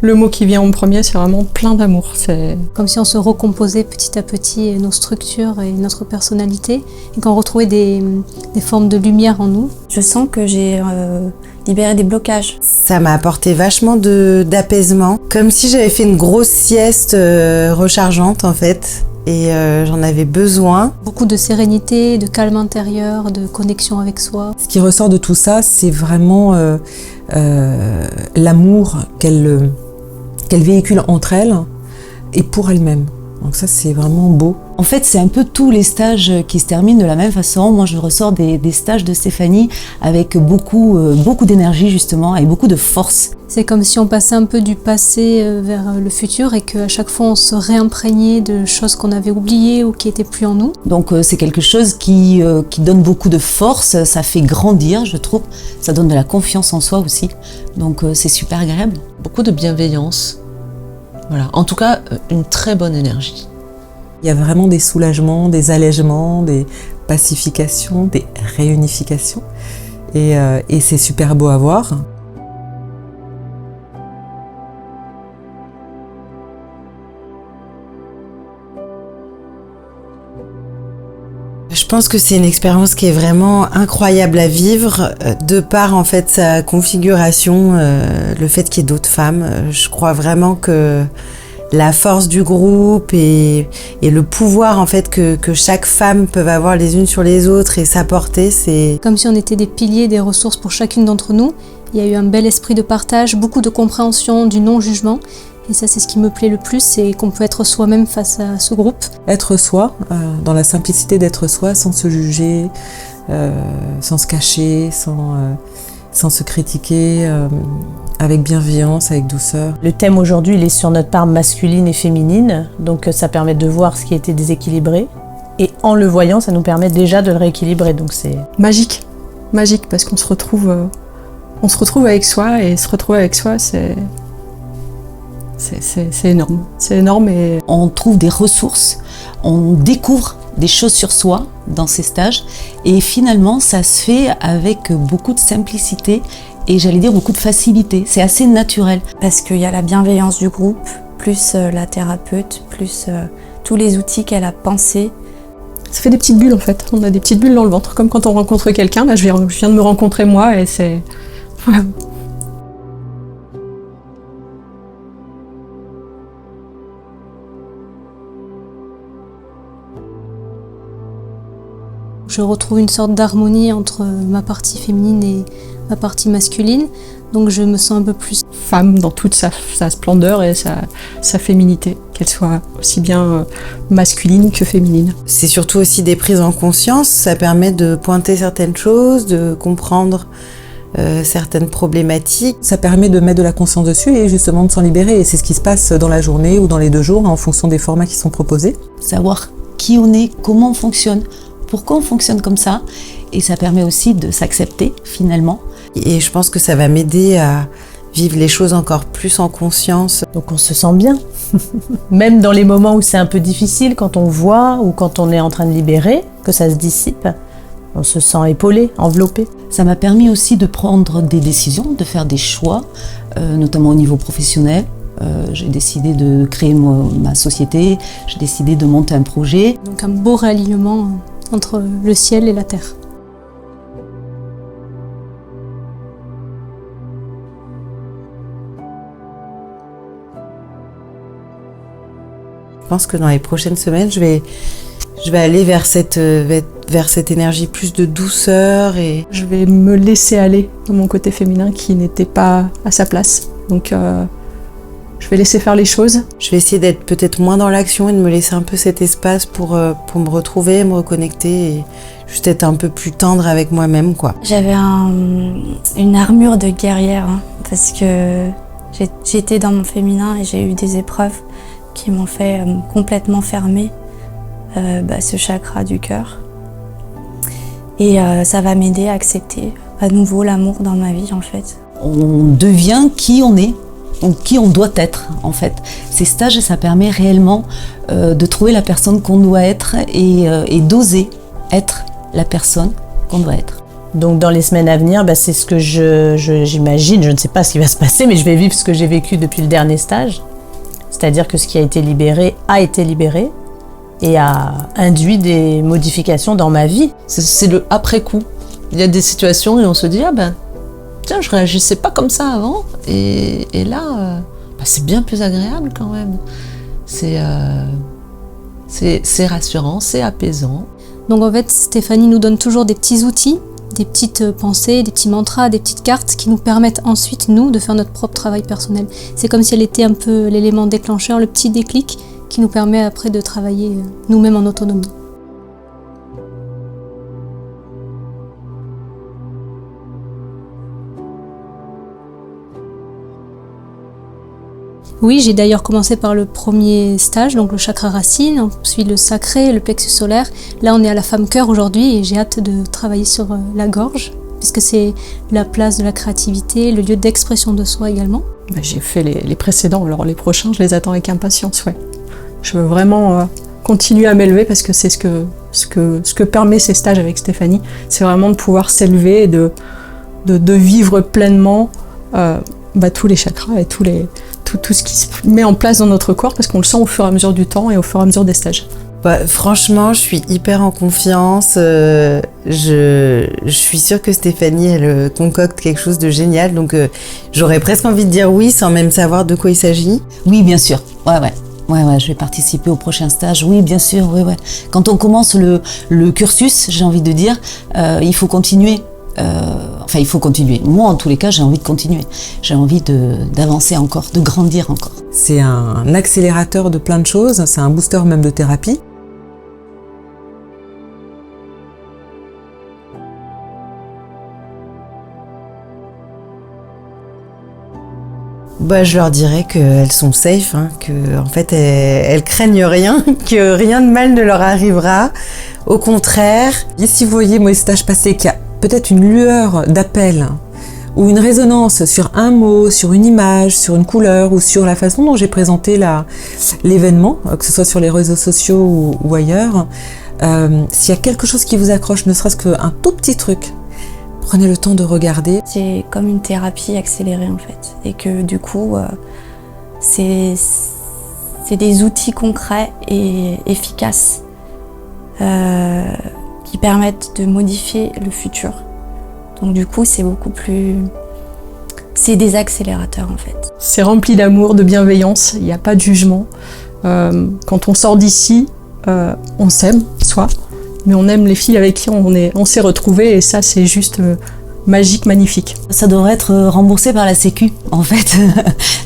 Le mot qui vient en premier, c'est vraiment plein d'amour. C'est comme si on se recomposait petit à petit nos structures et notre personnalité et qu'on retrouvait des formes de lumière en nous. Je sens que j'ai libéré des blocages. Ça m'a apporté vachement d'apaisement, comme si j'avais fait une grosse sieste rechargeante en fait. Et j'en avais besoin. Beaucoup de sérénité, de calme intérieur, de connexion avec soi. Ce qui ressort de tout ça, c'est vraiment l'amour qu'elle véhicule entre elles et pour elle-même. Donc ça, c'est vraiment beau. En fait, c'est un peu tous les stages qui se terminent de la même façon. Moi, je ressors des stages de Stéphanie avec beaucoup d'énergie, justement, et beaucoup de force. C'est comme si on passait un peu du passé vers le futur et qu'à chaque fois, on se réimprégnait de choses qu'on avait oubliées ou qui n'étaient plus en nous. Donc, c'est quelque chose qui donne beaucoup de force, ça fait grandir, je trouve. Ça donne de la confiance en soi aussi. Donc, c'est super agréable. Beaucoup de bienveillance. Voilà. En tout cas, une très bonne énergie. Il y a vraiment des soulagements, des allègements, des pacifications, des réunifications. Et c'est super beau à voir. Je pense que c'est une expérience qui est vraiment incroyable à vivre, de par en fait sa configuration, le fait qu'il y ait d'autres femmes. Je crois vraiment que la force du groupe et le pouvoir en fait que chaque femme peut avoir les unes sur les autres et s'apporter, c'est comme si on était des piliers, des ressources pour chacune d'entre nous. Il y a eu un bel esprit de partage, beaucoup de compréhension, du non-jugement. Et ça, c'est ce qui me plaît le plus, c'est qu'on peut être soi-même face à ce groupe. Être soi, dans la simplicité d'être soi, sans se juger, sans se cacher, sans se critiquer, avec bienveillance, avec douceur. Le thème aujourd'hui, il est sur notre part masculine et féminine, donc ça permet de voir ce qui était déséquilibré. Et en le voyant, ça nous permet déjà de le rééquilibrer, donc c'est magique, parce qu'on se retrouve avec soi, et se retrouver avec soi, c'est énorme. C'est énorme et on trouve des ressources, on découvre des choses sur soi dans ces stages et finalement ça se fait avec beaucoup de simplicité et j'allais dire beaucoup de facilité. C'est assez naturel. Parce qu'il y a la bienveillance du groupe, plus la thérapeute, plus tous les outils qu'elle a pensés. ça fait des petites bulles en fait. On a des petites bulles dans le ventre, comme quand on rencontre quelqu'un. Là, je viens de me rencontrer moi et c'est... Voilà. Je retrouve une sorte d'harmonie entre ma partie féminine et ma partie masculine, donc je me sens un peu plus femme dans toute sa splendeur et sa féminité, qu'elle soit aussi bien masculine que féminine. C'est surtout aussi des prises en conscience, ça permet de pointer certaines choses, de comprendre certaines problématiques. Ça permet de mettre de la conscience dessus et justement de s'en libérer, et c'est ce qui se passe dans la journée ou dans les 2 jours en fonction des formats qui sont proposés. Savoir qui on est, comment on fonctionne, pourquoi on fonctionne comme ça, et ça permet aussi de s'accepter finalement. Et je pense que ça va m'aider à vivre les choses encore plus en conscience. Donc on se sent bien, même dans les moments où c'est un peu difficile, quand on voit ou quand on est en train de libérer, que ça se dissipe, on se sent épaulé, enveloppé. Ça m'a permis aussi de prendre des décisions, de faire des choix, notamment au niveau professionnel. J'ai décidé de créer ma société, j'ai décidé de monter un projet. Donc un beau réalignement entre le ciel et la terre. Je pense que dans les prochaines semaines, je vais aller vers cette énergie plus de douceur et... Je vais me laisser aller dans mon côté féminin qui n'était pas à sa place. Donc je vais laisser faire les choses. Je vais essayer d'être peut-être moins dans l'action et de me laisser un peu cet espace pour me retrouver, me reconnecter et juste être un peu plus tendre avec moi-même, quoi. J'avais une armure de guerrière, hein, parce que j'étais dans mon féminin et j'ai eu des épreuves qui m'ont fait complètement fermer ce chakra du cœur. Et ça va m'aider à accepter à nouveau l'amour dans ma vie, en fait. On devient qui on est, ou qui on doit être, en fait. Ces stages, ça permet réellement de trouver la personne qu'on doit être et d'oser être la personne qu'on doit être. Donc dans les semaines à venir, c'est ce que j'imagine, je ne sais pas ce qui va se passer, mais je vais vivre ce que j'ai vécu depuis le dernier stage. C'est-à-dire que ce qui a été libéré et a induit des modifications dans ma vie. C'est le après-coup. Il y a des situations et on se dit, tiens, je réagissais pas comme ça avant. Et là, c'est bien plus agréable quand même. C'est rassurant, c'est apaisant. Donc en fait, Stéphanie nous donne toujours des petits outils, des petites pensées, des petits mantras, des petites cartes qui nous permettent ensuite, nous, de faire notre propre travail personnel. C'est comme si elle était un peu l'élément déclencheur, le petit déclic qui nous permet après de travailler nous-mêmes en autonomie. Oui, j'ai d'ailleurs commencé par le premier stage, donc le chakra racine, ensuite le sacré, le plexus solaire. Là, on est à la femme cœur aujourd'hui et j'ai hâte de travailler sur la gorge, puisque c'est la place de la créativité, le lieu d'expression de soi également. J'ai fait les précédents, alors les prochains, je les attends avec impatience, ouais. Je veux vraiment continuer à m'élever parce que c'est ce que permet ces stages avec Stéphanie. C'est vraiment de pouvoir s'élever et de vivre pleinement tous les chakras et tout ce qui se met en place dans notre corps parce qu'on le sent au fur et à mesure du temps et au fur et à mesure des stages. Franchement, je suis hyper en confiance. Je suis sûre que Stéphanie, elle concocte quelque chose de génial. Donc, j'aurais presque envie de dire oui sans même savoir de quoi il s'agit. Oui, bien sûr. Ouais, je vais participer au prochain stage. Oui, bien sûr, ouais. Quand on commence le cursus, j'ai envie de dire, il faut continuer. Il faut continuer. Moi, en tous les cas, j'ai envie de continuer. J'ai envie d'avancer encore, de grandir encore. C'est un accélérateur de plein de choses, c'est un booster même de thérapie. Je leur dirais qu'elles sont safe, que en fait elles craignent rien, que rien de mal ne leur arrivera. Au contraire. Et si vous voyez, moi, les stages passés, qu'il y a peut-être une lueur d'appel ou une résonance sur un mot, sur une image, sur une couleur ou sur la façon dont j'ai présenté l'événement, que ce soit sur les réseaux sociaux ou ailleurs, s'il y a quelque chose qui vous accroche, ne serait-ce qu'un tout petit truc, prenez le temps de regarder. C'est comme une thérapie accélérée en fait, et que du coup, c'est des outils concrets et efficaces qui permettent de modifier le futur. Donc du coup, c'est beaucoup plus... C'est des accélérateurs en fait. C'est rempli d'amour, de bienveillance, il n'y a pas de jugement. Quand on sort d'ici, on s'aime, soi, mais on aime les filles avec qui on s'est retrouvés et ça, c'est juste magique, magnifique. Ça devrait être remboursé par la Sécu, en fait.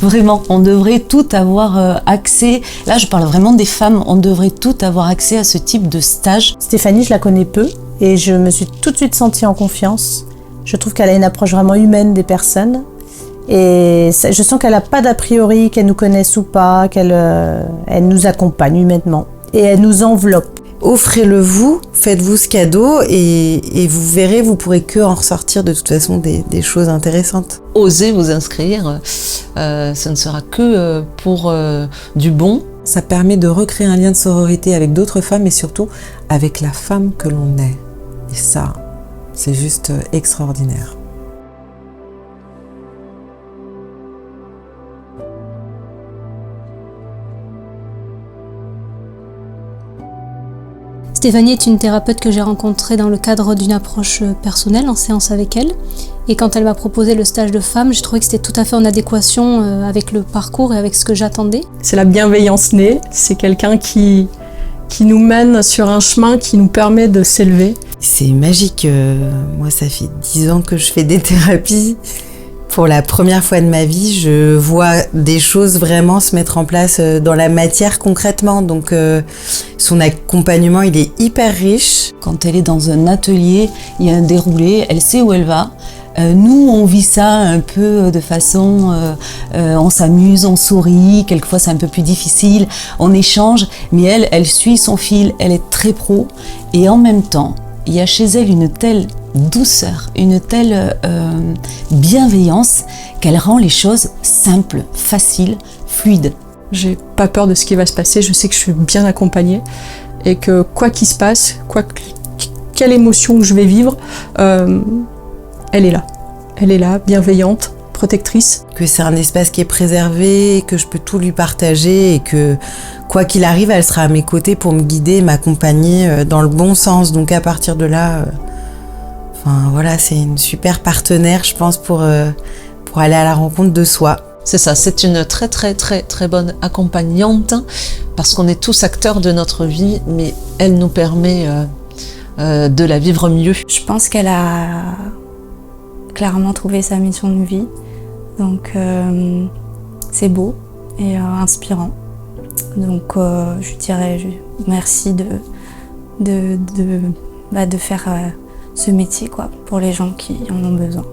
Vraiment, on devrait tout avoir accès. Là, je parle vraiment des femmes. On devrait tout avoir accès à ce type de stage. Stéphanie, je la connais peu et je me suis tout de suite sentie en confiance. Je trouve qu'elle a une approche vraiment humaine des personnes. Et je sens qu'elle n'a pas d'a priori, qu'elle nous connaisse ou pas, elle nous accompagne humainement. Et elle nous enveloppe. Offrez-le vous, faites-vous ce cadeau et vous verrez, vous pourrez que en ressortir de toute façon des choses intéressantes. Osez vous inscrire, ce ne sera que pour du bon. Ça permet de recréer un lien de sororité avec d'autres femmes et surtout avec la femme que l'on est. Et ça, c'est juste extraordinaire. Stéphanie est une thérapeute que j'ai rencontrée dans le cadre d'une approche personnelle en séance avec elle. Et quand elle m'a proposé le stage de femme, j'ai trouvé que c'était tout à fait en adéquation avec le parcours et avec ce que j'attendais. C'est la bienveillance née, c'est quelqu'un qui nous mène sur un chemin qui nous permet de s'élever. C'est magique, moi ça fait 10 ans que je fais des thérapies. Pour la première fois de ma vie, je vois des choses vraiment se mettre en place dans la matière concrètement. Donc son accompagnement, il est hyper riche. Quand elle est dans un atelier, il y a un déroulé, elle sait où elle va. Nous, on vit ça un peu de façon, on s'amuse, on sourit, quelquefois c'est un peu plus difficile, on échange, mais elle suit son fil, elle est très pro. Et en même temps, il y a chez elle une telle douceur, une telle bienveillance qu'elle rend les choses simples, faciles, fluides. J'ai pas peur de ce qui va se passer, je sais que je suis bien accompagnée et que quoi qu'il se passe, quelle émotion je vais vivre, elle est là. Elle est là, bienveillante, protectrice. Que c'est un espace qui est préservé, que je peux tout lui partager et que quoi qu'il arrive, elle sera à mes côtés pour me guider, m'accompagner dans le bon sens. Donc à partir de là, enfin voilà, c'est une super partenaire, je pense, pour aller à la rencontre de soi. C'est ça, c'est une très très très très bonne accompagnante parce qu'on est tous acteurs de notre vie, mais elle nous permet de la vivre mieux. Je pense qu'elle a clairement trouvé sa mission de vie, donc c'est beau et inspirant. Donc je dirais merci de faire ce métier quoi, pour les gens qui en ont besoin.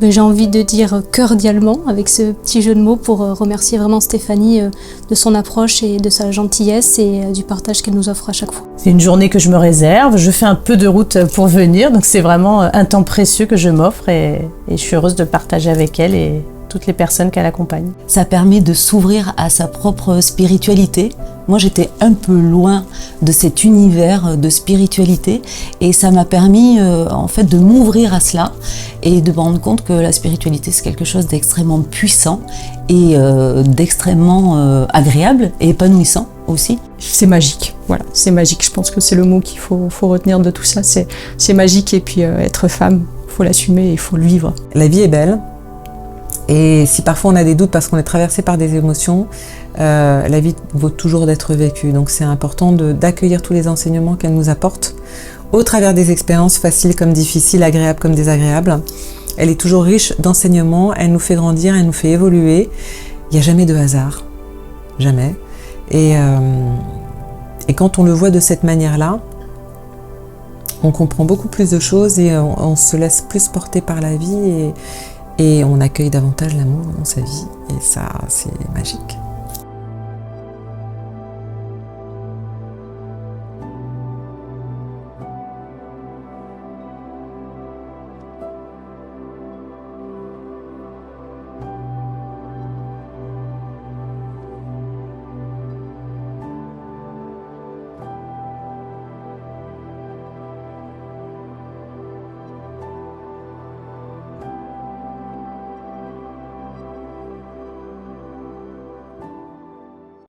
J'ai envie de dire cordialement, avec ce petit jeu de mots, pour remercier vraiment Stéphanie de son approche et de sa gentillesse et du partage qu'elle nous offre à chaque fois. C'est une journée que je me réserve, je fais un peu de route pour venir, donc c'est vraiment un temps précieux que je m'offre et je suis heureuse de partager avec elle et toutes les personnes qu'elle accompagne. Ça permet de s'ouvrir à sa propre spiritualité. Moi, j'étais un peu loin de cet univers de spiritualité et ça m'a permis en fait de m'ouvrir à cela et de me rendre compte que la spiritualité, c'est quelque chose d'extrêmement puissant et d'extrêmement agréable et épanouissant aussi. C'est magique, voilà, c'est magique. Je pense que c'est le mot qu'il faut retenir de tout ça. C'est magique et puis être femme, il faut l'assumer et il faut le vivre. La vie est belle. Et si parfois on a des doutes parce qu'on est traversé par des émotions, la vie vaut toujours d'être vécue. Donc c'est important d'accueillir tous les enseignements qu'elle nous apporte au travers des expériences faciles comme difficiles, agréables comme désagréables. Elle est toujours riche d'enseignements, elle nous fait grandir, elle nous fait évoluer. Il n'y a jamais de hasard, jamais. Et quand on le voit de cette manière-là, on comprend beaucoup plus de choses et on se laisse plus porter par la vie et on accueille davantage l'amour dans sa vie. Et ça, c'est magique.